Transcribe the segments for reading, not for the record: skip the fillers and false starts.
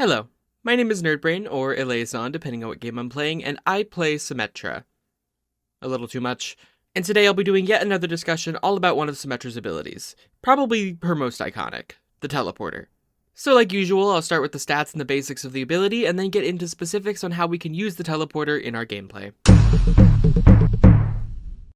Hello, my name is Nerdbrain, or Eleazon, depending on what game I'm playing, and I play Symmetra. A little too much. And today I'll be doing yet another discussion all about one of Symmetra's abilities. Probably her most iconic, the teleporter. So like usual, I'll start with the stats and the basics of the ability, and then get into specifics on how we can use the teleporter in our gameplay.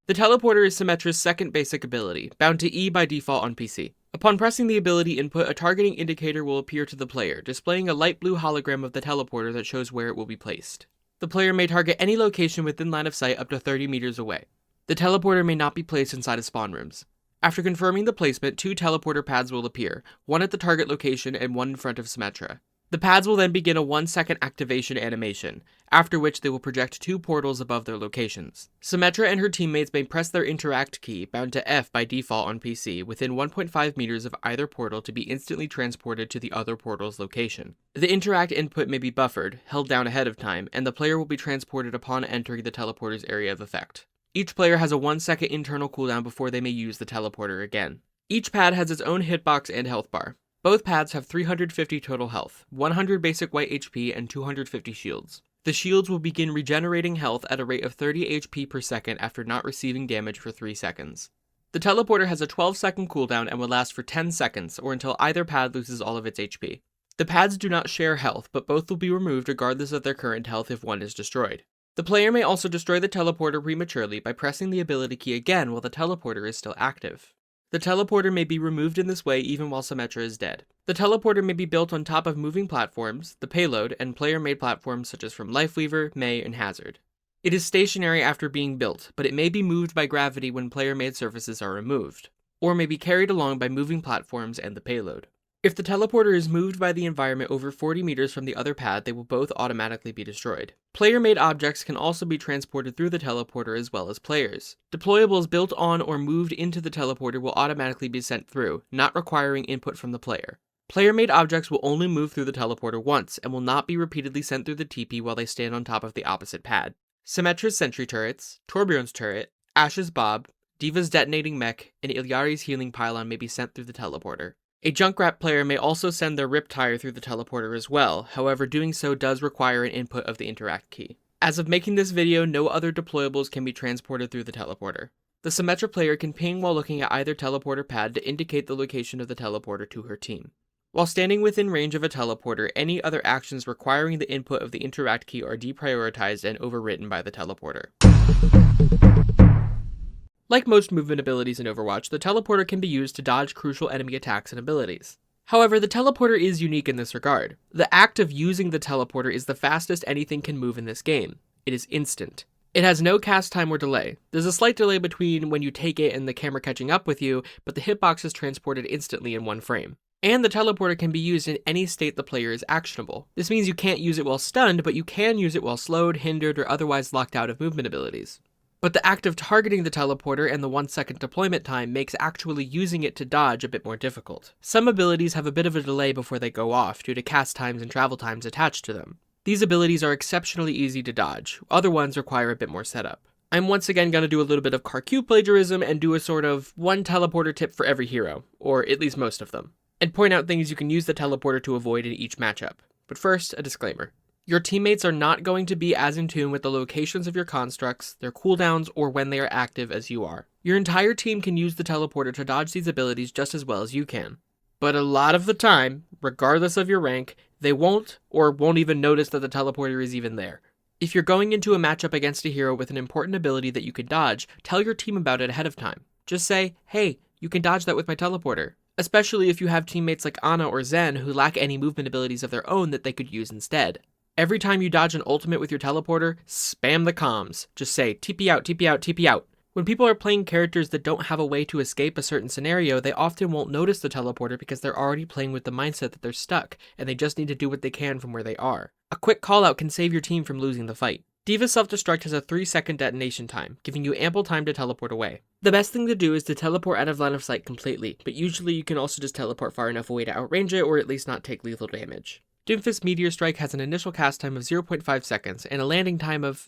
The teleporter is Symmetra's second basic ability, bound to E by default on PC. Upon pressing the ability input, a targeting indicator will appear to the player, displaying a light blue hologram of the teleporter that shows where it will be placed. The player may target any location within line of sight up to 30 meters away. The teleporter may not be placed inside of spawn rooms. After confirming the placement, 2 teleporter pads will appear, one at the target location and one in front of Symmetra. The pads will then begin a 1-second activation animation, after which they will project 2 portals above their locations. Symmetra and her teammates may press their interact key, bound to F by default on PC, within 1.5 meters of either portal to be instantly transported to the other portal's location. The interact input may be buffered, held down ahead of time, and the player will be transported upon entering the teleporter's area of effect. Each player has a 1-second internal cooldown before they may use the teleporter again. Each pad has its own hitbox and health bar. Both pads have 350 total health, 100 basic white HP, and 250 shields. The shields will begin regenerating health at a rate of 30 HP per second after not receiving damage for 3 seconds. The teleporter has a 12-second cooldown and will last for 10 seconds, or until either pad loses all of its HP. The pads do not share health, but both will be removed regardless of their current health if one is destroyed. The player may also destroy the teleporter prematurely by pressing the ability key again while the teleporter is still active. The teleporter may be removed in this way even while Symmetra is dead. The teleporter may be built on top of moving platforms, the payload, and player-made platforms such as from Lifeweaver, May, and Hazard. It is stationary after being built, but it may be moved by gravity when player-made surfaces are removed, or may be carried along by moving platforms and the payload. If the teleporter is moved by the environment over 40 meters from the other pad, they will both automatically be destroyed. Player-made objects can also be transported through the teleporter as well as players. Deployables built on or moved into the teleporter will automatically be sent through, not requiring input from the player. Player-made objects will only move through the teleporter once, and will not be repeatedly sent through the TP while they stand on top of the opposite pad. Symmetra's sentry turrets, Torbjorn's turret, Ash's bob, Diva's detonating mech, and Ilyari's healing pylon may be sent through the teleporter. A Junkrat player may also send their rip tire through the teleporter as well, however doing so does require an input of the interact key. As of making this video, no other deployables can be transported through the teleporter. The Symmetra player can ping while looking at either teleporter pad to indicate the location of the teleporter to her team. While standing within range of a teleporter, any other actions requiring the input of the interact key are deprioritized and overwritten by the teleporter. Like most movement abilities in Overwatch, the teleporter can be used to dodge crucial enemy attacks and abilities. However, the teleporter is unique in this regard. The act of using the teleporter is the fastest anything can move in this game. It is instant. It has no cast time or delay. There's a slight delay between when you take it and the camera catching up with you, but the hitbox is transported instantly in 1 frame. And the teleporter can be used in any state the player is actionable. This means you can't use it while stunned, but you can use it while slowed, hindered, or otherwise locked out of movement abilities. But the act of targeting the teleporter and the 1-second deployment time makes actually using it to dodge a bit more difficult. Some abilities have a bit of a delay before they go off due to cast times and travel times attached to them. These abilities are exceptionally easy to dodge, other ones require a bit more setup. I'm once again going to do a little bit of CarQ plagiarism and do a sort of one teleporter tip for every hero, or at least most of them, and point out things you can use the teleporter to avoid in each matchup. But first, a disclaimer. Your teammates are not going to be as in tune with the locations of your constructs, their cooldowns, or when they are active as you are. Your entire team can use the teleporter to dodge these abilities just as well as you can. But a lot of the time, regardless of your rank, they won't or won't even notice that the teleporter is even there. If you're going into a matchup against a hero with an important ability that you can dodge, tell your team about it ahead of time. Just say, hey, you can dodge that with my teleporter. Especially if you have teammates like Ana or Zen who lack any movement abilities of their own that they could use instead. Every time you dodge an ultimate with your teleporter, spam the comms. Just say, TP out, TP out, TP out. When people are playing characters that don't have a way to escape a certain scenario, they often won't notice the teleporter because they're already playing with the mindset that they're stuck, and they just need to do what they can from where they are. A quick callout can save your team from losing the fight. Diva's self-destruct has a 3-second detonation time, giving you ample time to teleport away. The best thing to do is to teleport out of line of sight completely, but usually you can also just teleport far enough away to outrange it or at least not take lethal damage. Doomfist's Meteor Strike has an initial cast time of 0.5 seconds and a landing time of...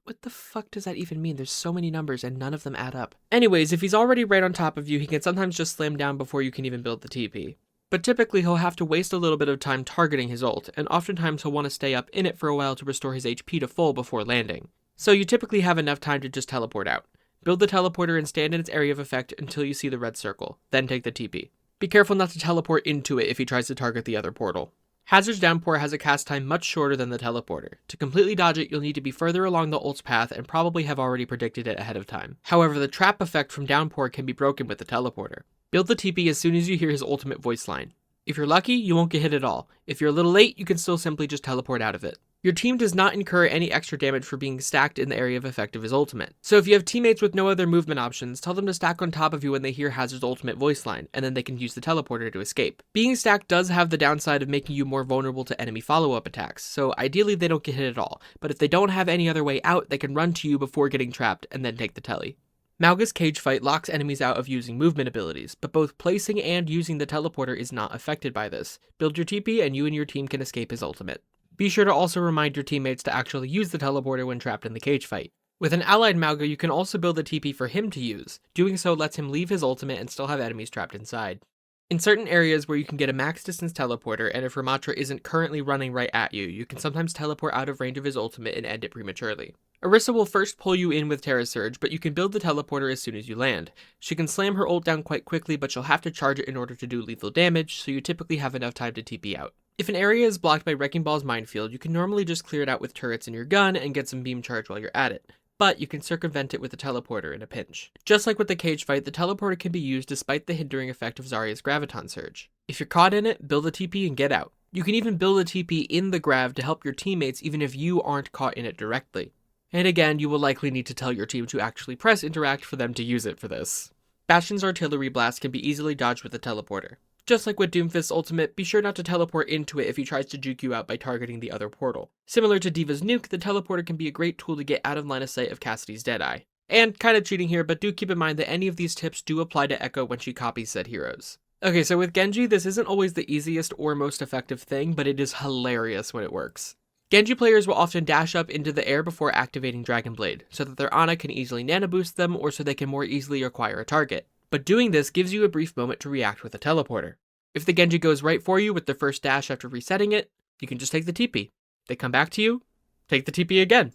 What the fuck does that even mean? There's so many numbers and none of them add up. Anyways, if he's already right on top of you, he can sometimes just slam down before you can even build the TP. but typically he'll have to waste a little bit of time targeting his ult, and oftentimes he'll want to stay up in it for a while to restore his HP to full before landing. So you typically have enough time to just teleport out. Build the teleporter and stand in its area of effect until you see the red circle, then take the TP. Be careful not to teleport into it if he tries to target the other portal. Hazard's Downpour has a cast time much shorter than the teleporter. To completely dodge it, you'll need to be further along the ult's path and probably have already predicted it ahead of time. However, the trap effect from Downpour can be broken with the teleporter. Build the TP as soon as you hear his ultimate voice line. If you're lucky, you won't get hit at all. If you're a little late, you can still simply just teleport out of it. Your team does not incur any extra damage for being stacked in the area of effect of his ultimate. So if you have teammates with no other movement options, tell them to stack on top of you when they hear Hazard's ultimate voice line, and then they can use the teleporter to escape. Being stacked does have the downside of making you more vulnerable to enemy follow-up attacks, so ideally they don't get hit at all, but if they don't have any other way out, they can run to you before getting trapped, and then take the telly. Mauga's Cage Fight locks enemies out of using movement abilities, but both placing and using the teleporter is not affected by this. Build your TP and your team can escape his ultimate. Be sure to also remind your teammates to actually use the teleporter when trapped in the cage fight. With an allied Mauga, you can also build a TP for him to use. Doing so lets him leave his ultimate and still have enemies trapped inside. In certain areas where you can get a max distance teleporter, and if Symmetra isn't currently running right at you, you can sometimes teleport out of range of his ultimate and end it prematurely. Orisa will first pull you in with Terra Surge, but you can build the teleporter as soon as you land. She can slam her ult down quite quickly, but you'll have to charge it in order to do lethal damage, so you typically have enough time to TP out. If an area is blocked by Wrecking Ball's minefield, you can normally just clear it out with turrets in your gun and get some beam charge while you're at it, but you can circumvent it with a teleporter in a pinch. Just like with the cage fight, the teleporter can be used despite the hindering effect of Zarya's Graviton Surge. If you're caught in it, build a TP and get out. You can even build a TP in the grav to help your teammates even if you aren't caught in it directly. And again, you will likely need to tell your team to actually press interact for them to use it for this. Bastion's Artillery Blast can be easily dodged with the teleporter. Just like with Doomfist's ultimate, be sure not to teleport into it if he tries to juke you out by targeting the other portal. Similar to Diva's nuke, the teleporter can be a great tool to get out of line of sight of Cassidy's Deadeye. And kinda cheating here, but do keep in mind that any of these tips do apply to Echo when she copies said heroes. Okay, so with Genji, this isn't always the easiest or most effective thing, but it is hilarious when it works. Genji players will often dash up into the air before activating Dragon Blade, so that their Ana can easily nano boost them or so they can more easily acquire a target. But doing this gives you a brief moment to react with a teleporter. If the Genji goes right for you with the first dash after resetting it, you can just take the TP. They come back to you, take the TP again.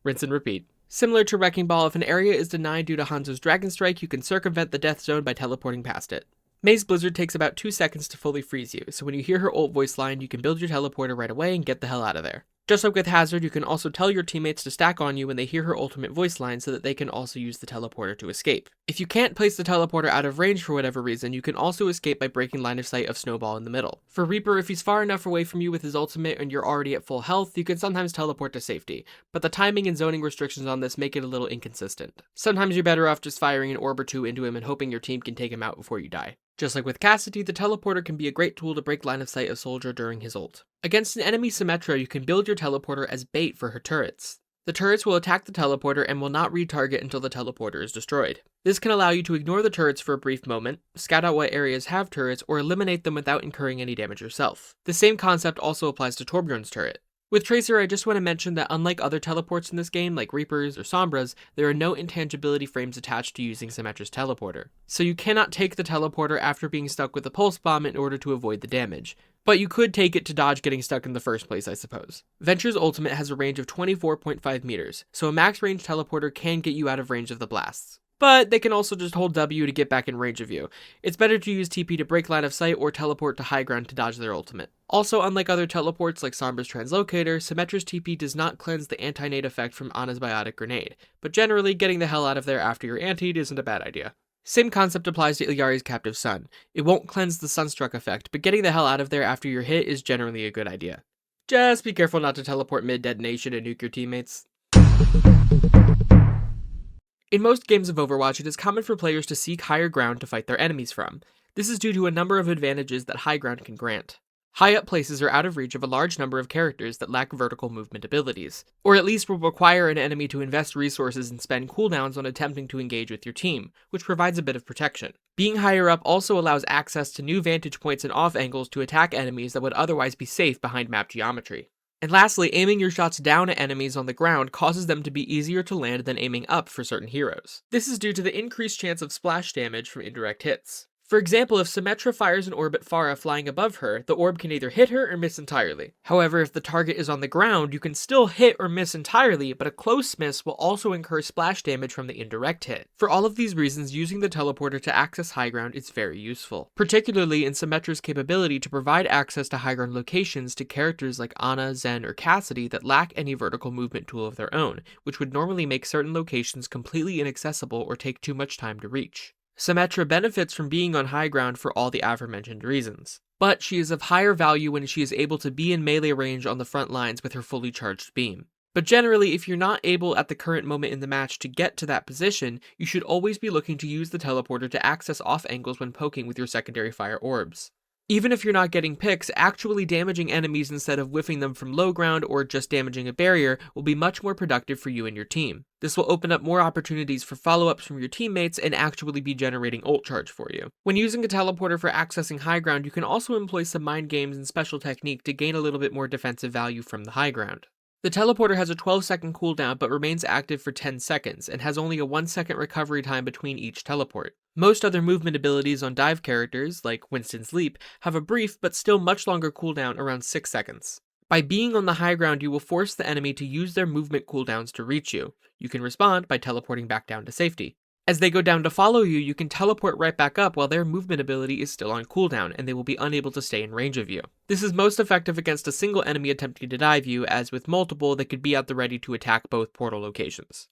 Rinse and repeat. Similar to Wrecking Ball, if an area is denied due to Hanzo's Dragon Strike, you can circumvent the death zone by teleporting past it. Mei's Blizzard takes about 2 seconds to fully freeze you, so when you hear her ult voice line, you can build your teleporter right away and get the hell out of there. Just like with Hazard, you can also tell your teammates to stack on you when they hear her ultimate voice line so that they can also use the teleporter to escape. If you can't place the teleporter out of range for whatever reason, you can also escape by breaking line of sight of Snowball in the middle. For Reaper, if he's far enough away from you with his ultimate and you're already at full health, you can sometimes teleport to safety, but the timing and zoning restrictions on this make it a little inconsistent. Sometimes you're better off just firing an orb or two into him and hoping your team can take him out before you die. Just like with Cassidy, the teleporter can be a great tool to break line of sight of Soldier during his ult. Against an enemy Symmetra, you can build your teleporter as bait for her turrets. The turrets will attack the teleporter and will not retarget until the teleporter is destroyed. This can allow you to ignore the turrets for a brief moment, scout out what areas have turrets, or eliminate them without incurring any damage yourself. The same concept also applies to Torbjorn's turret. With Tracer, I just want to mention that unlike other teleports in this game, like Reapers or Sombras, there are no intangibility frames attached to using Symmetra's teleporter. So you cannot take the teleporter after being stuck with a pulse bomb in order to avoid the damage. But you could take it to dodge getting stuck in the first place, I suppose. Venture's ultimate has a range of 24.5 meters, so a max range teleporter can get you out of range of the blasts. But they can also just hold W to get back in range of you. It's better to use TP to break line of sight or teleport to Highground to dodge their ultimate. Also, unlike other teleports like Sombra's Translocator, Symmetra's TP does not cleanse the anti-nade effect from Ana's Biotic Grenade, but generally getting the hell out of there after you're antied isn't a bad idea. Same concept applies to Ilyari's Captive Sun. It won't cleanse the Sunstruck effect, but getting the hell out of there after you're hit is generally a good idea. Just be careful not to teleport mid-detonation and nuke your teammates. In most games of Overwatch, it is common for players to seek higher ground to fight their enemies from. This is due to a number of advantages that high ground can grant. High up places are out of reach of a large number of characters that lack vertical movement abilities, or at least will require an enemy to invest resources and spend cooldowns on attempting to engage with your team, which provides a bit of protection. Being higher up also allows access to new vantage points and off angles to attack enemies that would otherwise be safe behind map geometry. And lastly, aiming your shots down at enemies on the ground causes them to be easier to land than aiming up for certain heroes. This is due to the increased chance of splash damage from indirect hits. For example, if Symmetra fires an orb at Pharah flying above her, the orb can either hit her or miss entirely. However, if the target is on the ground, you can still hit or miss entirely, but a close miss will also incur splash damage from the indirect hit. For all of these reasons, using the teleporter to access high ground is very useful, particularly in Symmetra's capability to provide access to high ground locations to characters like Ana, Zen, or Cassidy that lack any vertical movement tool of their own, which would normally make certain locations completely inaccessible or take too much time to reach. Symmetra benefits from being on high ground for all the aforementioned reasons, but she is of higher value when she is able to be in melee range on the front lines with her fully charged beam. But generally, if you're not able at the current moment in the match to get to that position, you should always be looking to use the teleporter to access off angles when poking with your secondary fire orbs. Even if you're not getting picks, actually damaging enemies instead of whiffing them from low ground or just damaging a barrier will be much more productive for you and your team. This will open up more opportunities for follow-ups from your teammates and actually be generating ult charge for you. When using a teleporter for accessing high ground, you can also employ some mind games and special technique to gain a little bit more defensive value from the high ground. The teleporter has a 12-second cooldown but remains active for 10 seconds, and has only a 1-second recovery time between each teleport. Most other movement abilities on dive characters, like Winston's Leap, have a brief but still much longer cooldown around 6 seconds. By being on the high ground, you will force the enemy to use their movement cooldowns to reach you. You can respond by teleporting back down to safety. As they go down to follow you, you can teleport right back up while their movement ability is still on cooldown, and they will be unable to stay in range of you. This is most effective against a single enemy attempting to dive you, as with multiple, they could be at the ready to attack both portal locations.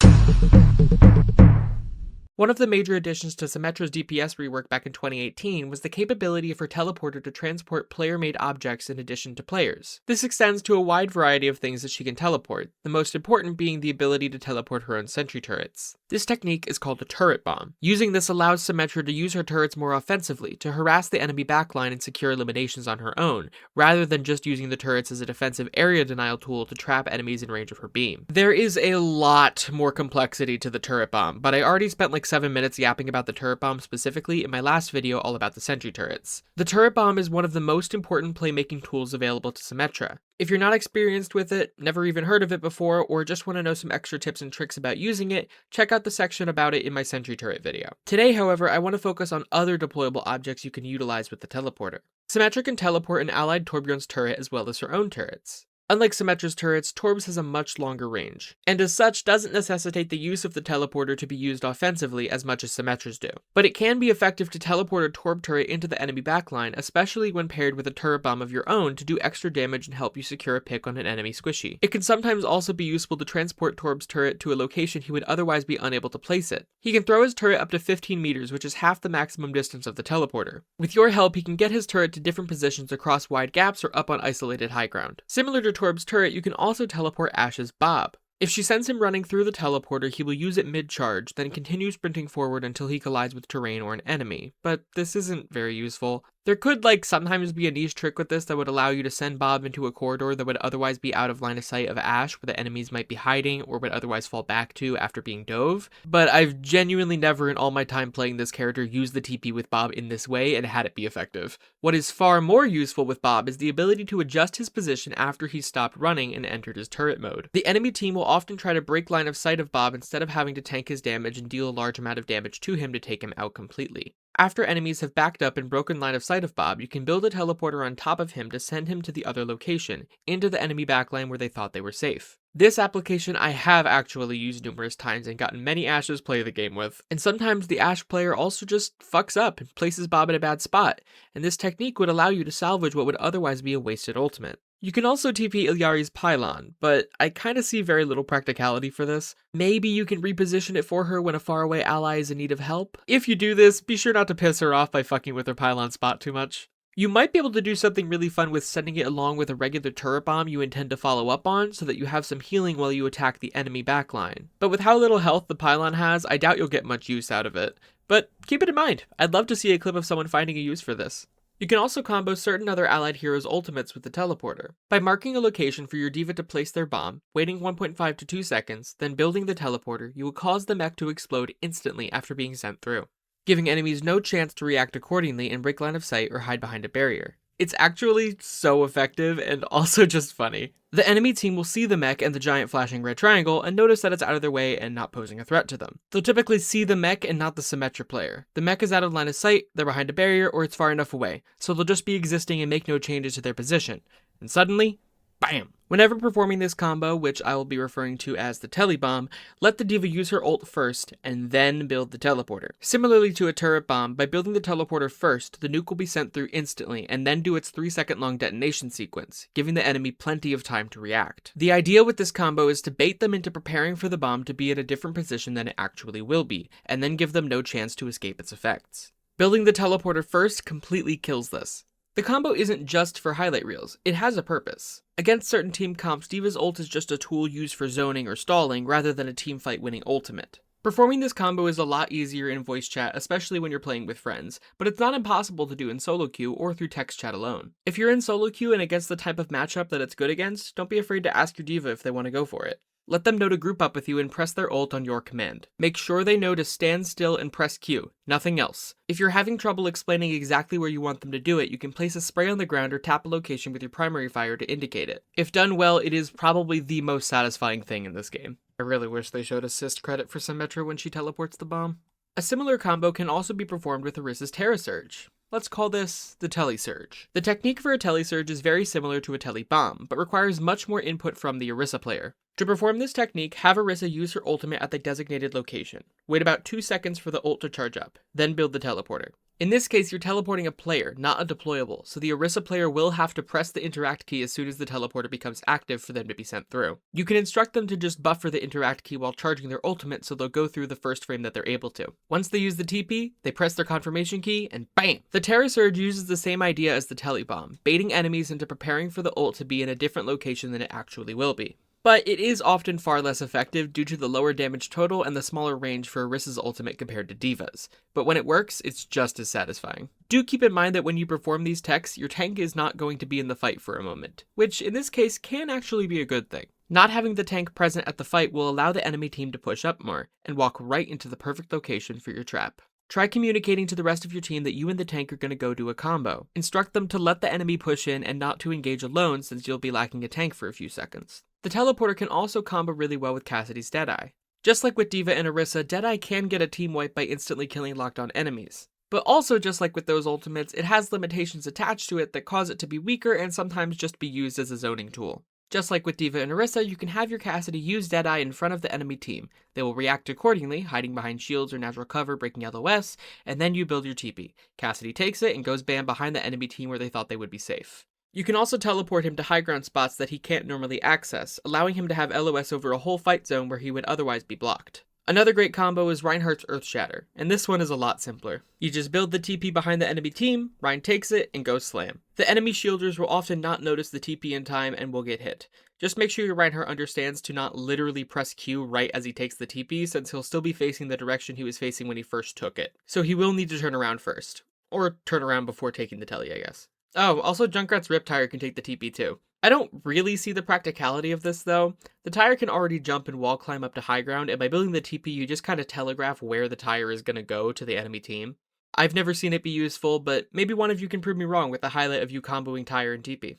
One of the major additions to Symmetra's DPS rework back in 2018 was the capability of her teleporter to transport player-made objects in addition to players. This extends to a wide variety of things that she can teleport, the most important being the ability to teleport her own sentry turrets. This technique is called a turret bomb. Using this allows Symmetra to use her turrets more offensively, to harass the enemy backline and secure eliminations on her own, rather than just using the turrets as a defensive area denial tool to trap enemies in range of her beam. There is a lot more complexity to the turret bomb, but I already spent like 7 minutes yapping about the turret bomb specifically in my last video all about the sentry turrets. The turret bomb is one of the most important playmaking tools available to Symmetra. If you're not experienced with it, never even heard of it before, or just want to know some extra tips and tricks about using it, check out the section about it in my sentry turret video. Today, however, I want to focus on other deployable objects you can utilize with the teleporter. Symmetra can teleport an allied Torbjorn's turret as well as her own turrets. Unlike Symmetra's turrets, Torb's has a much longer range, and as such doesn't necessitate the use of the teleporter to be used offensively as much as Symmetra's do. But it can be effective to teleport a Torb turret into the enemy backline, especially when paired with a turret bomb of your own to do extra damage and help you secure a pick on an enemy squishy. It can sometimes also be useful to transport Torb's turret to a location he would otherwise be unable to place it. He can throw his turret up to 15 meters, which is half the maximum distance of the teleporter. With your help, he can get his turret to different positions across wide gaps or up on isolated high ground. Similar to Torb's turret, you can also teleport Ash's Bob. If she sends him running through the teleporter, he will use it mid-charge, then continue sprinting forward until he collides with terrain or an enemy, but this isn't very useful. There could sometimes be a niche trick with this that would allow you to send Bob into a corridor that would otherwise be out of line of sight of Ash, where the enemies might be hiding or would otherwise fall back to after being dove, but I've genuinely never in all my time playing this character used the TP with Bob in this way and had it be effective. What is far more useful with Bob is the ability to adjust his position after he's stopped running and entered his turret mode. The enemy team will often try to break line of sight of Bob instead of having to tank his damage and deal a large amount of damage to him to take him out completely. After enemies have backed up and broken line of sight of Bob, you can build a teleporter on top of him to send him to the other location, into the enemy backline where they thought they were safe. This application I have actually used numerous times and gotten many Ashes play the game with, and sometimes the Ashe player also just fucks up and places Bob in a bad spot, and this technique would allow you to salvage what would otherwise be a wasted ultimate. You can also TP Ilyari's Pylon, but I kinda see very little practicality for this. Maybe you can reposition it for her when a faraway ally is in need of help. If you do this, be sure not to piss her off by fucking with her Pylon spot too much. You might be able to do something really fun with sending it along with a regular turret bomb you intend to follow up on, so that you have some healing while you attack the enemy backline. But with how little health the Pylon has, I doubt you'll get much use out of it. But keep it in mind, I'd love to see a clip of someone finding a use for this. You can also combo certain other allied heroes' ultimates with the teleporter. By marking a location for your diva to place their bomb, waiting 1.5 to 2 seconds, then building the teleporter, you will cause the mech to explode instantly after being sent through, giving enemies no chance to react accordingly and break line of sight or hide behind a barrier. It's actually so effective and also just funny. The enemy team will see the mech and the giant flashing red triangle and notice that it's out of their way and not posing a threat to them. They'll typically see the mech and not the Symmetra player. The mech is out of line of sight, they're behind a barrier, or it's far enough away, so they'll just be existing and make no changes to their position. And suddenly, bam! Whenever performing this combo, which I will be referring to as the tele bomb, let the diva use her ult first, and then build the teleporter. Similarly to a turret bomb, by building the teleporter first, the nuke will be sent through instantly, and then do its 3-second long detonation sequence, giving the enemy plenty of time to react. The idea with this combo is to bait them into preparing for the bomb to be at a different position than it actually will be, and then give them no chance to escape its effects. Building the teleporter first completely kills this. The combo isn't just for highlight reels, it has a purpose. Against certain team comps, Diva's ult is just a tool used for zoning or stalling rather than a teamfight winning ultimate. Performing this combo is a lot easier in voice chat, especially when you're playing with friends, but it's not impossible to do in solo queue or through text chat alone. If you're in solo queue and against the type of matchup that it's good against, don't be afraid to ask your diva if they want to go for it. Let them know to group up with you and press their ult on your command. Make sure they know to stand still and press Q, nothing else. If you're having trouble explaining exactly where you want them to do it, you can place a spray on the ground or tap a location with your primary fire to indicate it. If done well, it is probably the most satisfying thing in this game. I really wish they showed assist credit for Symmetra when she teleports the bomb. A similar combo can also be performed with Orissa's Terra Surge. Let's call this the Tele Surge. The technique for a Tele Surge is very similar to a Tele Bomb, but requires much more input from the Orissa player. To perform this technique, have Orissa use her ultimate at the designated location. Wait about 2 seconds for the ult to charge up, then build the teleporter. In this case, you're teleporting a player, not a deployable, so the Orissa player will have to press the interact key as soon as the teleporter becomes active for them to be sent through. You can instruct them to just buffer the interact key while charging their ultimate so they'll go through the first frame that they're able to. Once they use the TP, they press their confirmation key, and bam! The Terra Surge uses the same idea as the Telebomb, baiting enemies into preparing for the ult to be in a different location than it actually will be. But it is often far less effective due to the lower damage total and the smaller range for Orissa's ultimate compared to Diva's. But when it works, it's just as satisfying. Do keep in mind that when you perform these techs, your tank is not going to be in the fight for a moment, which in this case can actually be a good thing. Not having the tank present at the fight will allow the enemy team to push up more, and walk right into the perfect location for your trap. Try communicating to the rest of your team that you and the tank are going to go do a combo. Instruct them to let the enemy push in and not to engage alone since you'll be lacking a tank for a few seconds. The teleporter can also combo really well with Cassidy's Deadeye. Just like with Diva and Orissa, Deadeye can get a team wipe by instantly killing locked on enemies. But also just like with those ultimates, it has limitations attached to it that cause it to be weaker and sometimes just be used as a zoning tool. Just like with Diva and Orissa, you can have your Cassidy use Deadeye in front of the enemy team. They will react accordingly, hiding behind shields or natural cover, breaking LOS, and then you build your TP. Cassidy takes it and goes bam behind the enemy team where they thought they would be safe. You can also teleport him to high ground spots that he can't normally access, allowing him to have LOS over a whole fight zone where he would otherwise be blocked. Another great combo is Reinhardt's Earth Shatter, and this one is a lot simpler. You just build the TP behind the enemy team, Rein takes it, and goes slam. The enemy shielders will often not notice the TP in time and will get hit. Just make sure your Reinhardt understands to not literally press Q right as he takes the TP, since he'll still be facing the direction he was facing when he first took it. So he will need to turn around first. Or turn around before taking the telly, I guess. Oh, also Junkrat's Rip Tire can take the TP too. I don't really see the practicality of this though. The tire can already jump and wall climb up to high ground, and by building the TP you just kind of telegraph where the tire is going to go to the enemy team. I've never seen it be useful, but maybe one of you can prove me wrong with the highlight of you comboing tire and TP.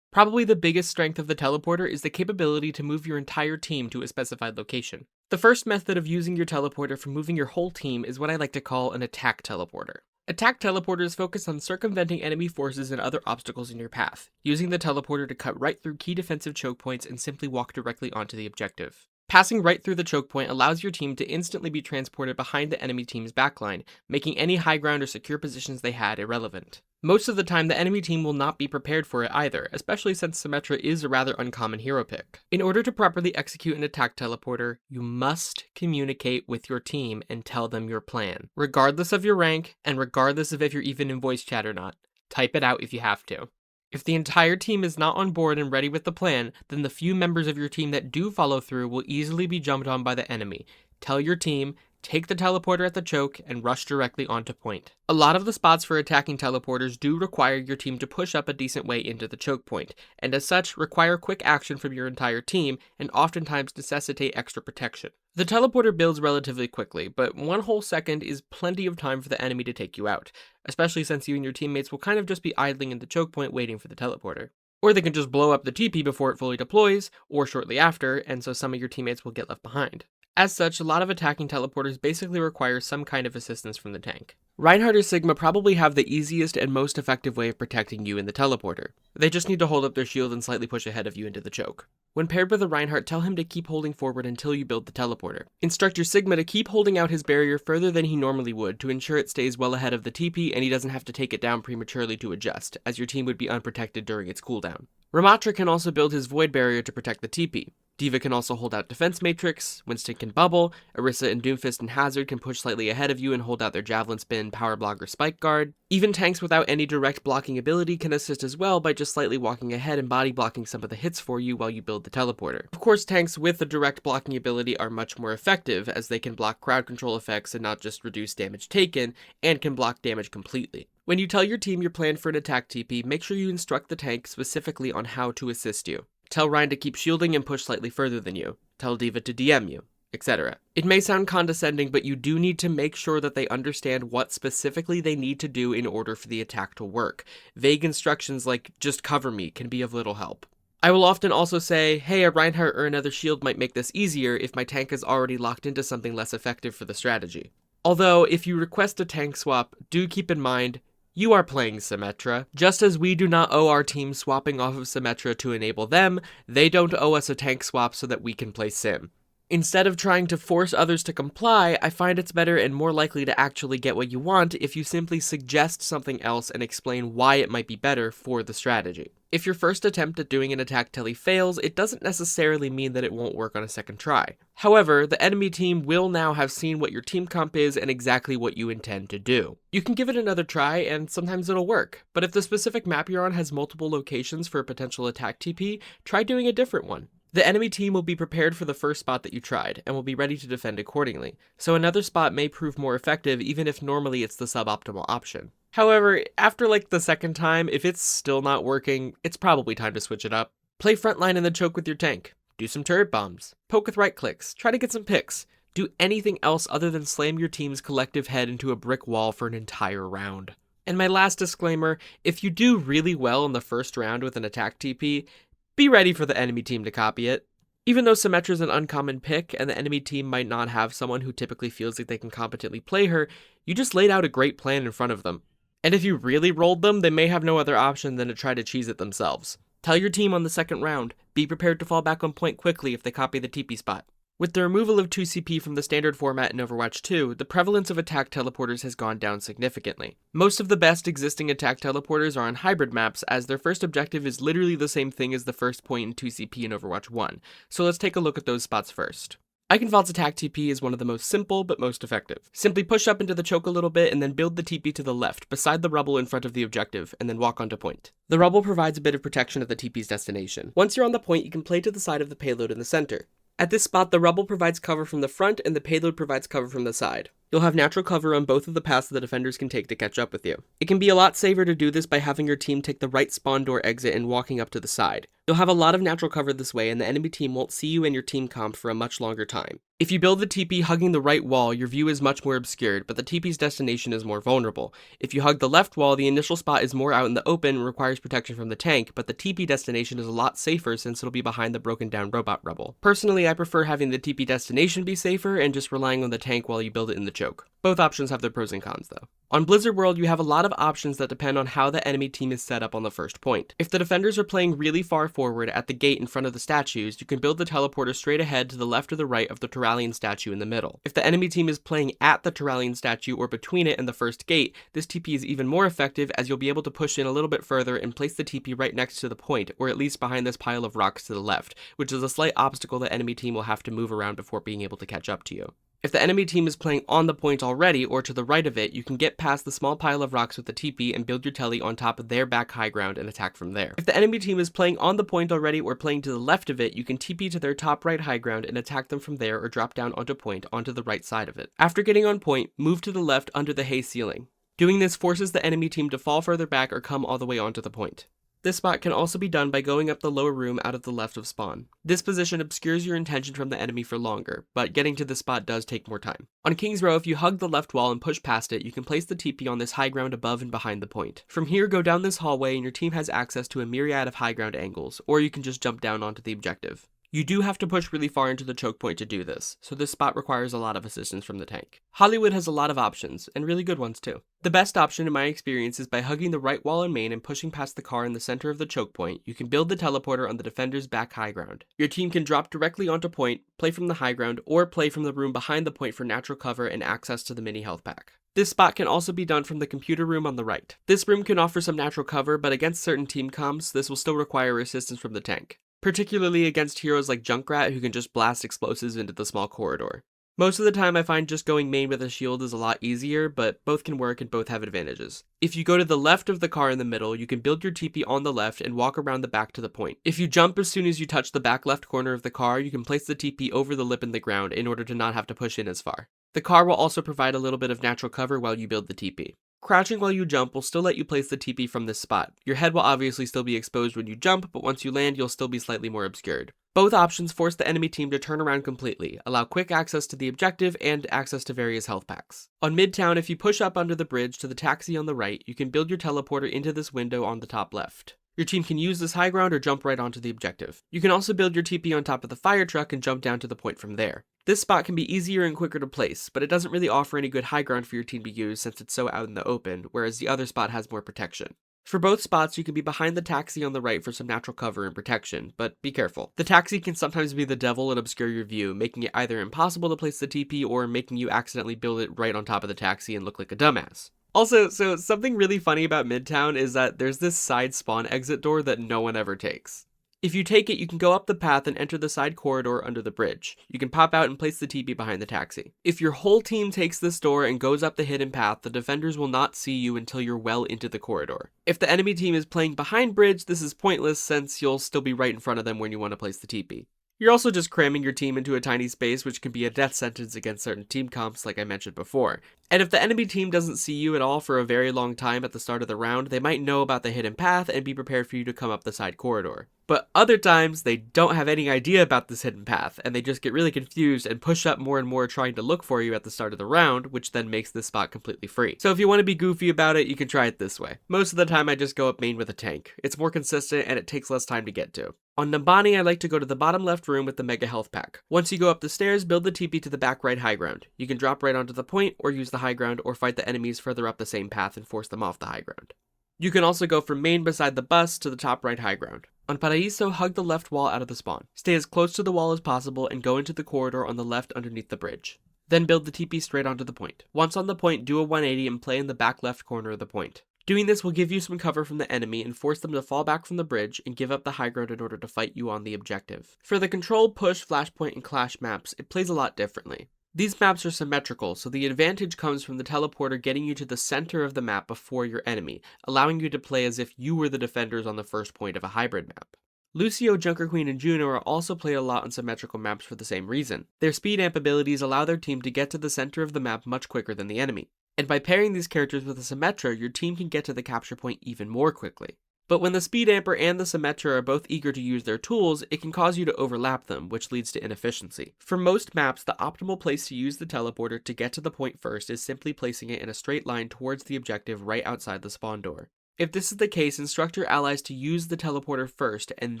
Probably the biggest strength of the teleporter is the capability to move your entire team to a specified location. The first method of using your teleporter for moving your whole team is what I like to call an attack teleporter. Attack teleporters focus on circumventing enemy forces and other obstacles in your path, using the teleporter to cut right through key defensive choke points and simply walk directly onto the objective. Passing right through the choke point allows your team to instantly be transported behind the enemy team's backline, making any high ground or secure positions they had irrelevant. Most of the time, the enemy team will not be prepared for it either, especially since Symmetra is a rather uncommon hero pick. In order to properly execute an attack teleporter, you must communicate with your team and tell them your plan. Regardless of your rank, and regardless of if you're even in voice chat or not. Type it out if you have to. If the entire team is not on board and ready with the plan, then the few members of your team that do follow through will easily be jumped on by the enemy. Tell your team, take the teleporter at the choke, and rush directly onto point. A lot of the spots for attacking teleporters do require your team to push up a decent way into the choke point, and as such, require quick action from your entire team, and oftentimes necessitate extra protection. The teleporter builds relatively quickly, but 1 whole second is plenty of time for the enemy to take you out, especially since you and your teammates will kind of just be idling in the choke point waiting for the teleporter. Or they can just blow up the TP before it fully deploys, or shortly after, and so some of your teammates will get left behind. As such, a lot of attacking teleporters basically require some kind of assistance from the tank. Reinhardt or Sigma probably have the easiest and most effective way of protecting you in the teleporter. They just need to hold up their shield and slightly push ahead of you into the choke. When paired with a Reinhardt, tell him to keep holding forward until you build the teleporter. Instruct your Sigma to keep holding out his barrier further than he normally would to ensure it stays well ahead of the TP and he doesn't have to take it down prematurely to adjust, as your team would be unprotected during its cooldown. Ramatra can also build his Void Barrier to protect the TP. D.Va can also hold out Defense Matrix, Winston can bubble, Orisa and Doomfist and Hazard can push slightly ahead of you and hold out their Javelin Spin, Power Block, or Spike Guard. Even tanks without any direct blocking ability can assist as well by just slightly walking ahead and body blocking some of the hits for you while you build the teleporter. Of course, tanks with a direct blocking ability are much more effective, as they can block crowd control effects and not just reduce damage taken, and can block damage completely. When you tell your team your plan for an attack TP, make sure you instruct the tank specifically on how to assist you. Tell Ryan to keep shielding and push slightly further than you. Tell D.Va to DM you, etc. It may sound condescending, but you do need to make sure that they understand what specifically they need to do in order for the attack to work. Vague instructions like, just cover me, can be of little help. I will often also say, hey, a Reinhardt or another shield might make this easier if my tank is already locked into something less effective for the strategy. Although, if you request a tank swap, do keep in mind, you are playing Symmetra. Just as we do not owe our team swapping off of Symmetra to enable them, they don't owe us a tank swap so that we can play Sim. Instead of trying to force others to comply, I find it's better and more likely to actually get what you want if you simply suggest something else and explain why it might be better for the strategy. If your first attempt at doing an attack telly fails, it doesn't necessarily mean that it won't work on a second try. However, the enemy team will now have seen what your team comp is and exactly what you intend to do. You can give it another try and sometimes it'll work, but if the specific map you're on has multiple locations for a potential attack TP, try doing a different one. The enemy team will be prepared for the first spot that you tried, and will be ready to defend accordingly, so another spot may prove more effective even if normally it's the suboptimal option. However, after the second time, if it's still not working, it's probably time to switch it up. Play frontline in the choke with your tank, do some turret bombs, poke with right clicks, try to get some picks, do anything else other than slam your team's collective head into a brick wall for an entire round. And my last disclaimer, if you do really well in the first round with an attack TP, be ready for the enemy team to copy it. Even though Symmetra is an uncommon pick, and the enemy team might not have someone who typically feels like they can competently play her, you just laid out a great plan in front of them. And if you really rolled them, they may have no other option than to try to cheese it themselves. Tell your team on the second round, be prepared to fall back on point quickly if they copy the TP spot. With the removal of 2CP from the standard format in Overwatch 2, the prevalence of attack teleporters has gone down significantly. Most of the best existing attack teleporters are on hybrid maps, as their first objective is literally the same thing as the first point in 2CP in Overwatch 1, so let's take a look at those spots first. Eichenwald's attack TP is one of the most simple but most effective. Simply push up into the choke a little bit and then build the TP to the left, beside the rubble in front of the objective, and then walk onto point. The rubble provides a bit of protection at the TP's destination. Once you're on the point, you can play to the side of the payload in the center. At this spot, the rubble provides cover from the front and the payload provides cover from the side. You'll have natural cover on both of the paths the defenders can take to catch up with you. It can be a lot safer to do this by having your team take the right spawn door exit and walking up to the side. You'll have a lot of natural cover this way, and the enemy team won't see you and your team comp for a much longer time. If you build the TP hugging the right wall, your view is much more obscured, but the TP's destination is more vulnerable. If you hug the left wall, the initial spot is more out in the open and requires protection from the tank, but the TP destination is a lot safer since it'll be behind the broken down robot rubble. Personally, I prefer having the TP destination be safer and just relying on the tank while you build it in the choke. Both options have their pros and cons though. On Blizzard World, you have a lot of options that depend on how the enemy team is set up on the first point. If the defenders are playing really far forward at the gate in front of the statues, you can build the teleporter straight ahead to the left or the right of the Turalian statue in the middle. If the enemy team is playing at the Turalian statue or between it and the first gate, this TP is even more effective as you'll be able to push in a little bit further and place the TP right next to the point, or at least behind this pile of rocks to the left, which is a slight obstacle the enemy team will have to move around before being able to catch up to you. If the enemy team is playing on the point already or to the right of it, you can get past the small pile of rocks with the TP and build your telly on top of their back high ground and attack from there. If the enemy team is playing on the point already or playing to the left of it, you can TP to their top right high ground and attack them from there or drop down onto point onto the right side of it. After getting on point, move to the left under the hay ceiling. Doing this forces the enemy team to fall further back or come all the way onto the point. This spot can also be done by going up the lower room out of the left of spawn. This position obscures your intention from the enemy for longer, but getting to this spot does take more time. On King's Row, if you hug the left wall and push past it, you can place the TP on this high ground above and behind the point. From here, go down this hallway and your team has access to a myriad of high ground angles, or you can just jump down onto the objective. You do have to push really far into the choke point to do this, so this spot requires a lot of assistance from the tank. Hollywood has a lot of options, and really good ones too. The best option in my experience is by hugging the right wall in main and pushing past the car in the center of the choke point. You can build the teleporter on the defender's back high ground. Your team can drop directly onto point, play from the high ground, or play from the room behind the point for natural cover and access to the mini health pack. This spot can also be done from the computer room on the right. This room can offer some natural cover, but against certain team comps, this will still require assistance from the tank, particularly against heroes like Junkrat who can just blast explosives into the small corridor. Most of the time I find just going main with a shield is a lot easier, but both can work and both have advantages. If you go to the left of the car in the middle, you can build your TP on the left and walk around the back to the point. If you jump as soon as you touch the back left corner of the car, you can place the TP over the lip in the ground in order to not have to push in as far. The car will also provide a little bit of natural cover while you build the TP. Crouching while you jump will still let you place the TP from this spot. Your head will obviously still be exposed when you jump, but once you land, you'll still be slightly more obscured. Both options force the enemy team to turn around completely, allow quick access to the objective, and access to various health packs. On Midtown, if you push up under the bridge to the taxi on the right, you can build your teleporter into this window on the top left. Your team can use this high ground or jump right onto the objective. You can also build your TP on top of the fire truck and jump down to the point from there. This spot can be easier and quicker to place, but it doesn't really offer any good high ground for your team to use since it's so out in the open, whereas the other spot has more protection. For both spots, you can be behind the taxi on the right for some natural cover and protection, but be careful. The taxi can sometimes be the devil and obscure your view, making it either impossible to place the TP or making you accidentally build it right on top of the taxi and look like a dumbass. Also, so something really funny about Midtown is that there's this side spawn exit door that no one ever takes. If you take it, you can go up the path and enter the side corridor under the bridge. You can pop out and place the TP behind the taxi. If your whole team takes this door and goes up the hidden path, the defenders will not see you until you're well into the corridor. If the enemy team is playing behind bridge, this is pointless since you'll still be right in front of them when you want to place the TP. You're also just cramming your team into a tiny space, which can be a death sentence against certain team comps like I mentioned before. And if the enemy team doesn't see you at all for a very long time at the start of the round, they might know about the hidden path and be prepared for you to come up the side corridor. But other times, they don't have any idea about this hidden path, and they just get really confused and push up more and more trying to look for you at the start of the round, which then makes this spot completely free. So if you want to be goofy about it, you can try it this way. Most of the time I just go up main with a tank. It's more consistent and it takes less time to get to. On Nambani, I like to go to the bottom left room with the Mega Health Pack. Once you go up the stairs, build the TP to the back right high ground. You can drop right onto the point, or use the high ground, or fight the enemies further up the same path and force them off the high ground. You can also go from main beside the bus to the top right high ground. On Paraíso, hug the left wall out of the spawn. Stay as close to the wall as possible and go into the corridor on the left underneath the bridge. Then build the TP straight onto the point. Once on the point, do a 180 and play in the back left corner of the point. Doing this will give you some cover from the enemy and force them to fall back from the bridge and give up the high ground in order to fight you on the objective. For the control, push, flashpoint, and clash maps, it plays a lot differently. These maps are symmetrical, so the advantage comes from the teleporter getting you to the center of the map before your enemy, allowing you to play as if you were the defenders on the first point of a hybrid map. Lucio, Junker Queen, and Juno are also played a lot on symmetrical maps for the same reason. Their speed amp abilities allow their team to get to the center of the map much quicker than the enemy. And by pairing these characters with a Symmetra, your team can get to the capture point even more quickly. But when the Speed Amper and the Symmetra are both eager to use their tools, it can cause you to overlap them, which leads to inefficiency. For most maps, the optimal place to use the teleporter to get to the point first is simply placing it in a straight line towards the objective right outside the spawn door. If this is the case, instruct your allies to use the teleporter first and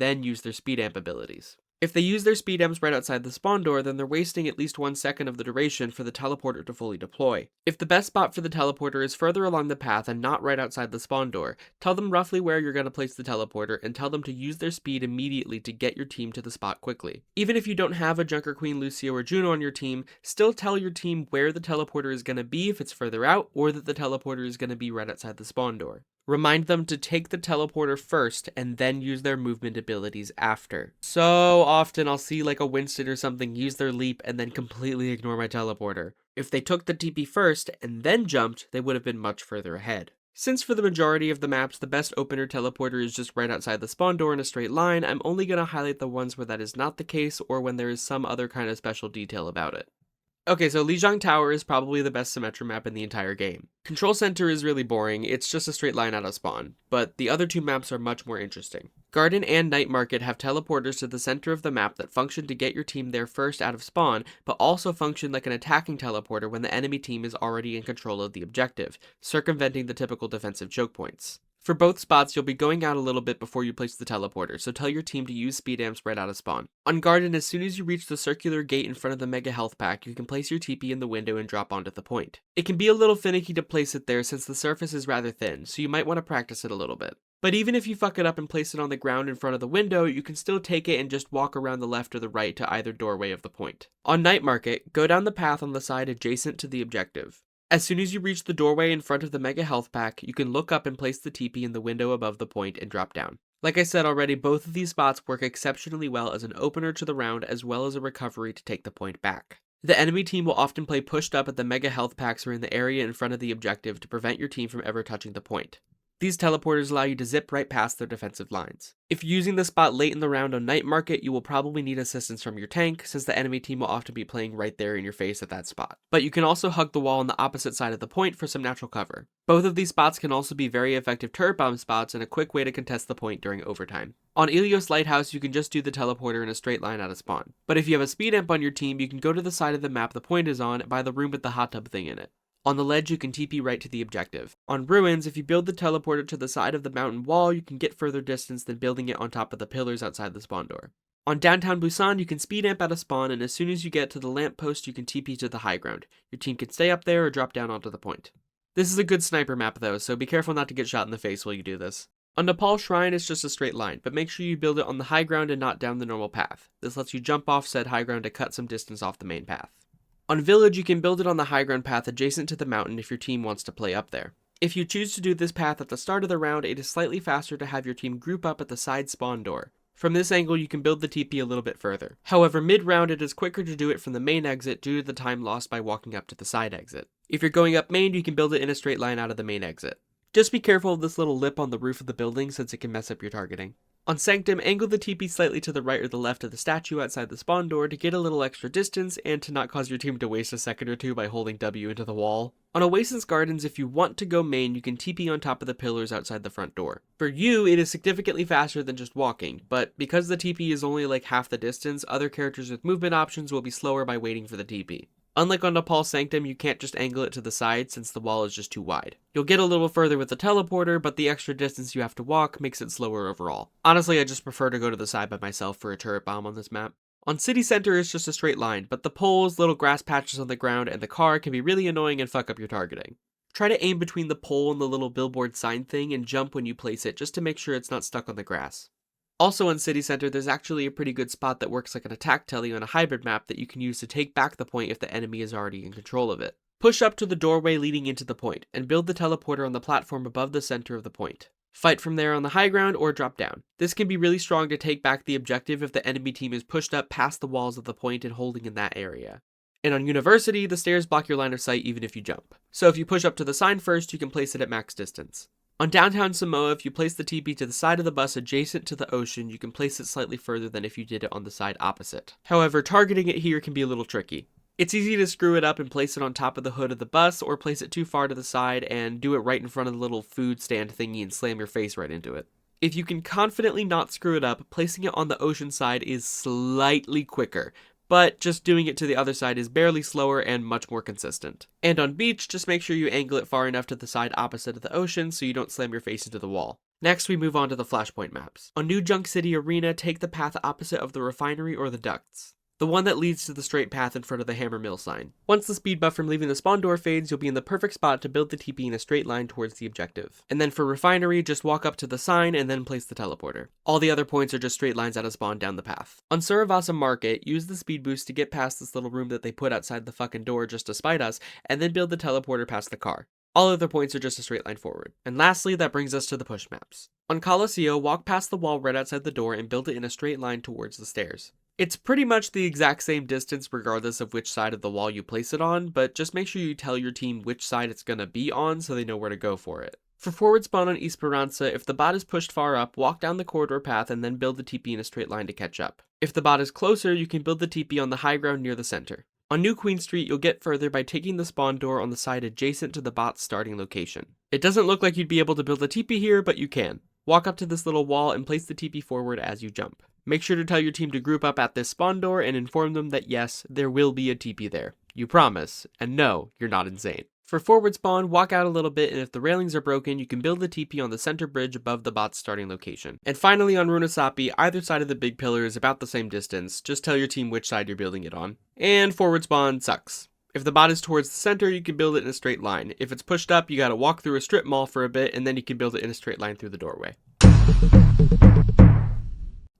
then use their Speed Amp abilities. If they use their speed amps right outside the spawn door, then they're wasting at least 1 second of the duration for the teleporter to fully deploy. If the best spot for the teleporter is further along the path and not right outside the spawn door, tell them roughly where you're going to place the teleporter and tell them to use their speed immediately to get your team to the spot quickly. Even if you don't have a Junker Queen, Lucio, or Juno on your team, still tell your team where the teleporter is going to be if it's further out, or that the teleporter is going to be right outside the spawn door. Remind them to take the teleporter first and then use their movement abilities after. So often I'll see like a Winston or something use their leap and then completely ignore my teleporter. If they took the TP first and then jumped, they would have been much further ahead. Since for the majority of the maps, the best opener teleporter is just right outside the spawn door in a straight line, I'm only going to highlight the ones where that is not the case or when there is some other kind of special detail about it. Okay, so Lijiang Tower is probably the best Symmetra map in the entire game. Control Center is really boring, it's just a straight line out of spawn, but the other two maps are much more interesting. Garden and Night Market have teleporters to the center of the map that function to get your team there first out of spawn, but also function like an attacking teleporter when the enemy team is already in control of the objective, circumventing the typical defensive choke points. For both spots, you'll be going out a little bit before you place the teleporter, so tell your team to use speed amps right out of spawn. On Garden, as soon as you reach the circular gate in front of the Mega Health Pack, you can place your TP in the window and drop onto the point. It can be a little finicky to place it there since the surface is rather thin, so you might want to practice it a little bit. But even if you fuck it up and place it on the ground in front of the window, you can still take it and just walk around the left or the right to either doorway of the point. On Night Market, go down the path on the side adjacent to the objective. As soon as you reach the doorway in front of the Mega Health Pack, you can look up and place the TP in the window above the point and drop down. Like I said already, both of these spots work exceptionally well as an opener to the round as well as a recovery to take the point back. The enemy team will often play pushed up at the Mega Health Packs or in the area in front of the objective to prevent your team from ever touching the point. These teleporters allow you to zip right past their defensive lines. If you're using the spot late in the round on Night Market, you will probably need assistance from your tank, since the enemy team will often be playing right there in your face at that spot. But you can also hug the wall on the opposite side of the point for some natural cover. Both of these spots can also be very effective turret bomb spots and a quick way to contest the point during overtime. On Ilios Lighthouse, you can just do the teleporter in a straight line out of spawn. But if you have a speed amp on your team, you can go to the side of the map the point is on by the room with the hot tub thing in it. On the ledge, you can TP right to the objective. On Ruins, if you build the teleporter to the side of the mountain wall, you can get further distance than building it on top of the pillars outside the spawn door. On Downtown Busan, you can speed amp out of spawn, and as soon as you get to the lamppost, you can TP to the high ground. Your team can stay up there or drop down onto the point. This is a good sniper map though, so be careful not to get shot in the face while you do this. On Nepal Shrine, it's just a straight line, but make sure you build it on the high ground and not down the normal path. This lets you jump off said high ground to cut some distance off the main path. On Village, you can build it on the high ground path adjacent to the mountain if your team wants to play up there. If you choose to do this path at the start of the round, it is slightly faster to have your team group up at the side spawn door. From this angle, you can build the TP a little bit further. However, mid-round, it is quicker to do it from the main exit due to the time lost by walking up to the side exit. If you're going up main, you can build it in a straight line out of the main exit. Just be careful of this little lip on the roof of the building since it can mess up your targeting. On Sanctum, angle the TP slightly to the right or the left of the statue outside the spawn door to get a little extra distance and to not cause your team to waste a second or two by holding W into the wall. On Oasis Gardens, if you want to go main, you can TP on top of the pillars outside the front door. For you, it is significantly faster than just walking, but because the TP is only like half the distance, other characters with movement options will be slower by waiting for the TP. Unlike on Nepal Sanctum, you can't just angle it to the side since the wall is just too wide. You'll get a little further with the teleporter, but the extra distance you have to walk makes it slower overall. Honestly, I just prefer to go to the side by myself for a turret bomb on this map. On City Center, it's just a straight line, but the poles, little grass patches on the ground, and the car can be really annoying and fuck up your targeting. Try to aim between the pole and the little billboard sign thing and jump when you place it just to make sure it's not stuck on the grass. Also on City Center, there's actually a pretty good spot that works like an attack telly on a hybrid map that you can use to take back the point if the enemy is already in control of it. Push up to the doorway leading into the point, and build the teleporter on the platform above the center of the point. Fight from there on the high ground or drop down. This can be really strong to take back the objective if the enemy team is pushed up past the walls of the point and holding in that area. And on University, the stairs block your line of sight even if you jump. So if you push up to the sign first, you can place it at max distance. On Downtown Samoa, if you place the TP to the side of the bus adjacent to the ocean, you can place it slightly further than if you did it on the side opposite. However, targeting it here can be a little tricky. It's easy to screw it up and place it on top of the hood of the bus, or place it too far to the side and do it right in front of the little food stand thingy and slam your face right into it. If you can confidently not screw it up, placing it on the ocean side is slightly quicker, but just doing it to the other side is barely slower and much more consistent. And on beach, just make sure you angle it far enough to the side opposite of the ocean so you don't slam your face into the wall. Next, we move on to the flashpoint maps. On New Junk City Arena, take the path opposite of the refinery or the ducts. The one that leads to the straight path in front of the hammer mill sign. Once the speed buff from leaving the spawn door fades, you'll be in the perfect spot to build the TP in a straight line towards the objective. And then for refinery, just walk up to the sign and then place the teleporter. All the other points are just straight lines out of spawn down the path. On Suravasa Market, use the speed boost to get past this little room that they put outside the fucking door just to spite us, and then build the teleporter past the car. All other points are just a straight line forward. And lastly, that brings us to the push maps. On Colosseo, walk past the wall right outside the door and build it in a straight line towards the stairs. It's pretty much the exact same distance regardless of which side of the wall you place it on, but just make sure you tell your team which side it's gonna be on so they know where to go for it. For forward spawn on Esperanza, if the bot is pushed far up, walk down the corridor path and then build the TP in a straight line to catch up. If the bot is closer, you can build the TP on the high ground near the center. On New Queen Street, you'll get further by taking the spawn door on the side adjacent to the bot's starting location. It doesn't look like you'd be able to build a TP here, but you can. Walk up to this little wall and place the TP forward as you jump. Make sure to tell your team to group up at this spawn door and inform them that yes, there will be a TP there. You promise, and no, you're not insane. For forward spawn, walk out a little bit, and if the railings are broken, you can build the TP on the center bridge above the bot's starting location. And finally on Runasapi, either side of the big pillar is about the same distance, just tell your team which side you're building it on. And forward spawn sucks. If the bot is towards the center, you can build it in a straight line. If it's pushed up, you gotta walk through a strip mall for a bit, and then you can build it in a straight line through the doorway.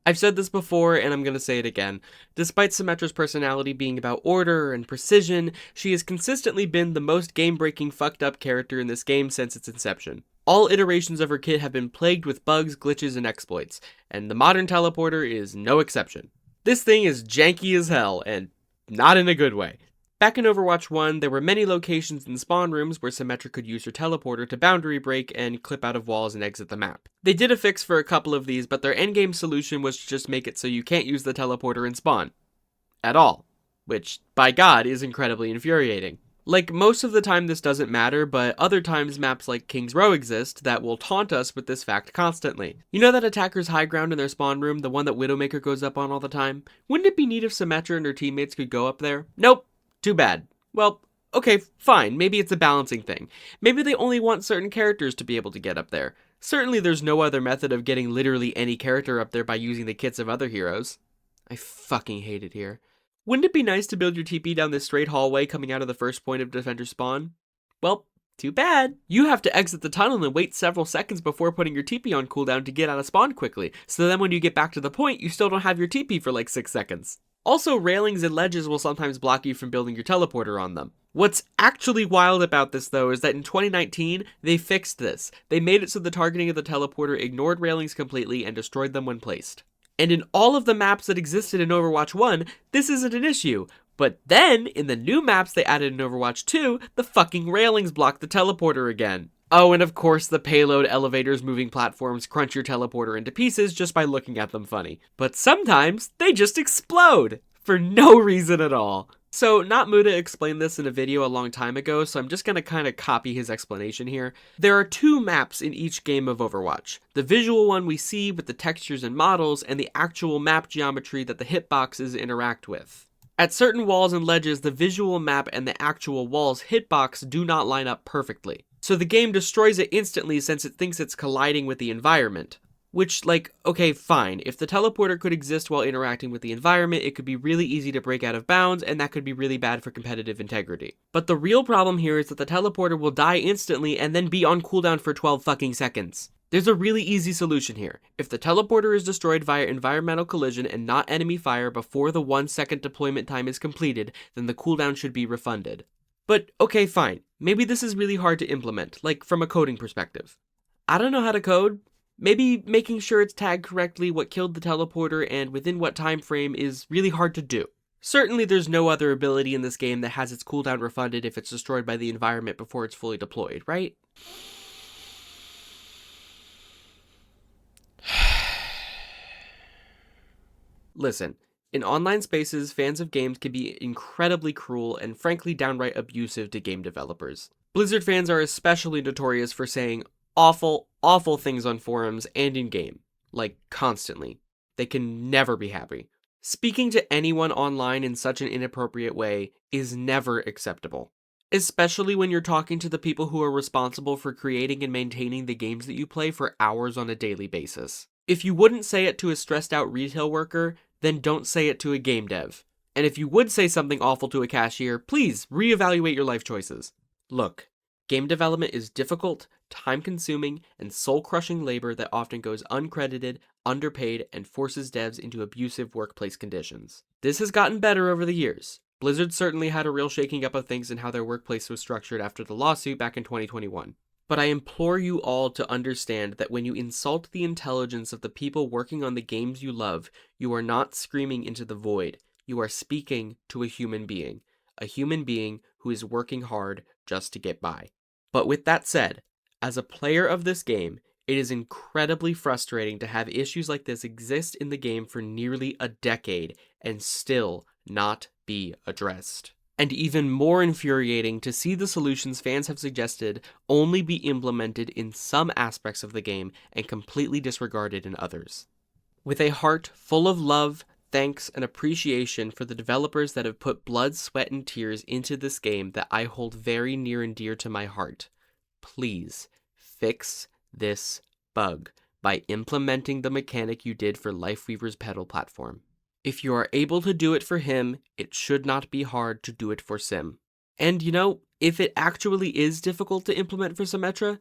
I've said this before, and I'm gonna say it again. Despite Symmetra's personality being about order and precision, she has consistently been the most game-breaking fucked up character in this game since its inception. All iterations of her kit have been plagued with bugs, glitches, and exploits, and the modern teleporter is no exception. This thing is janky as hell, and not in a good way. Back in Overwatch 1, there were many locations in spawn rooms where Symmetra could use her teleporter to boundary break and clip out of walls and exit the map. They did a fix for a couple of these, but their endgame solution was to just make it so you can't use the teleporter in spawn. At all. Which, by God, is incredibly infuriating. Like, most of the time this doesn't matter, but other times maps like King's Row exist that will taunt us with this fact constantly. You know that attacker's high ground in their spawn room, the one that Widowmaker goes up on all the time? Wouldn't it be neat if Symmetra and her teammates could go up there? Nope. Too bad. Well, okay, fine, maybe it's a balancing thing. Maybe they only want certain characters to be able to get up there. Certainly there's no other method of getting literally any character up there by using the kits of other heroes. I fucking hate it here. Wouldn't it be nice to build your TP down this straight hallway coming out of the first point of defender spawn? Well, too bad. You have to exit the tunnel and wait several seconds before putting your TP on cooldown to get out of spawn quickly, so then when you get back to the point, you still don't have your TP for like 6 seconds. Also, railings and ledges will sometimes block you from building your teleporter on them. What's actually wild about this, though, is that in 2019, they fixed this. They made it so the targeting of the teleporter ignored railings completely and destroyed them when placed. And in all of the maps that existed in Overwatch 1, this isn't an issue. But then, in the new maps they added in Overwatch 2, the fucking railings block the teleporter again. Oh, and of course the payload elevators moving platforms crunch your teleporter into pieces just by looking at them funny. But sometimes, they just explode! For no reason at all. So, Notmuda explained this in a video a long time ago, so I'm just gonna kinda copy his explanation here. There are 2 maps in each game of Overwatch. The visual one we see with the textures and models, and the actual map geometry that the hitboxes interact with. At certain walls and ledges, the visual map and the actual wall's hitbox do not line up perfectly. So the game destroys it instantly since it thinks it's colliding with the environment. Which, like, okay, fine. If the teleporter could exist while interacting with the environment, it could be really easy to break out of bounds, and that could be really bad for competitive integrity. But the real problem here is that the teleporter will die instantly and then be on cooldown for 12 fucking seconds. There's a really easy solution here. If the teleporter is destroyed via environmental collision and not enemy fire before the 1 second deployment time is completed, then the cooldown should be refunded. But, okay, fine. Maybe this is really hard to implement, like from a coding perspective. I don't know how to code. Maybe making sure it's tagged correctly what killed the teleporter and within what time frame is really hard to do. Certainly there's no other ability in this game that has its cooldown refunded if it's destroyed by the environment before it's fully deployed, right? Listen, in online spaces, fans of games can be incredibly cruel and frankly downright abusive to game developers. Blizzard fans are especially notorious for saying awful, awful things on forums and in-game. Like, constantly. They can never be happy. Speaking to anyone online in such an inappropriate way is never acceptable. Especially when you're talking to the people who are responsible for creating and maintaining the games that you play for hours on a daily basis. If you wouldn't say it to a stressed out retail worker, then don't say it to a game dev. And if you would say something awful to a cashier, please reevaluate your life choices. Look, game development is difficult, time-consuming, and soul-crushing labor that often goes uncredited, underpaid, and forces devs into abusive workplace conditions. This has gotten better over the years, Blizzard certainly had a real shaking up of things in how their workplace was structured after the lawsuit back in 2021. But I implore you all to understand that when you insult the intelligence of the people working on the games you love, you are not screaming into the void. You are speaking to a human being who is working hard just to get by. But with that said, as a player of this game, it is incredibly frustrating to have issues like this exist in the game for nearly a decade and still not be addressed. And even more infuriating to see the solutions fans have suggested only be implemented in some aspects of the game and completely disregarded in others. With a heart full of love, thanks, and appreciation for the developers that have put blood, sweat, and tears into this game that I hold very near and dear to my heart, please fix this bug by implementing the mechanic you did for Lifeweaver's pedal platform. If you are able to do it for him, it should not be hard to do it for Sim. And if it actually is difficult to implement for Symmetra,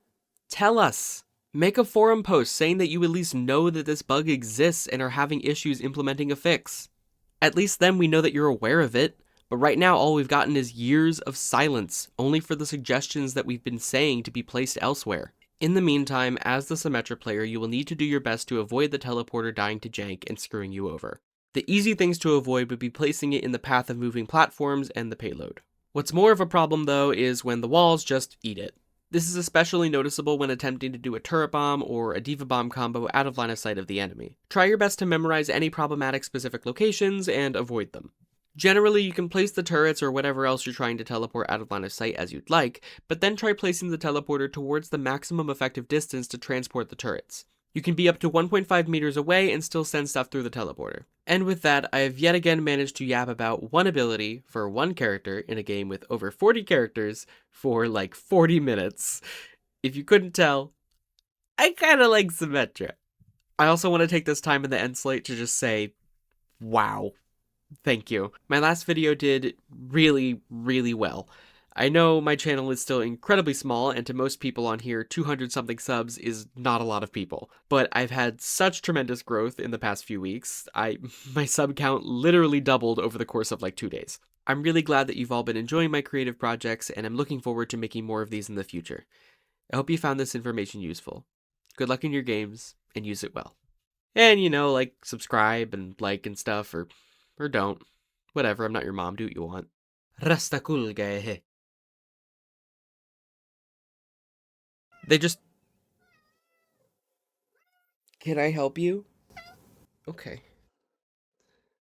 tell us. Make a forum post saying that you at least know that this bug exists and are having issues implementing a fix. At least then we know that you're aware of it, but right now all we've gotten is years of silence, only for the suggestions that we've been saying to be placed elsewhere. In the meantime, as the Symmetra player, you will need to do your best to avoid the teleporter dying to Jank and screwing you over. The easy things to avoid would be placing it in the path of moving platforms and the payload. What's more of a problem though is when the walls just eat it. This is especially noticeable when attempting to do a turret bomb or a diva bomb combo out of line of sight of the enemy. Try your best to memorize any problematic specific locations and avoid them. Generally, you can place the turrets or whatever else you're trying to teleport out of line of sight as you'd like, but then try placing the teleporter towards the maximum effective distance to transport the turrets. You can be up to 1.5 meters away and still send stuff through the teleporter. And with that, I have yet again managed to yap about one ability for one character in a game with over 40 characters for like 40 minutes. If you couldn't tell, I kinda like Symmetra. I also want to take this time in the end slate to just say, wow. Thank you. My last video did really, really well. I know my channel is still incredibly small, and to most people on here, 200-something subs is not a lot of people. But I've had such tremendous growth in the past few weeks. My sub count literally doubled over the course of like 2 days. I'm really glad that you've all been enjoying my creative projects, and I'm looking forward to making more of these in the future. I hope you found this information useful. Good luck in your games, and use it well. And subscribe and like and stuff, or don't. Whatever, I'm not your mom, do what you want. Rasta cool guy. They just... Can I help you? Okay.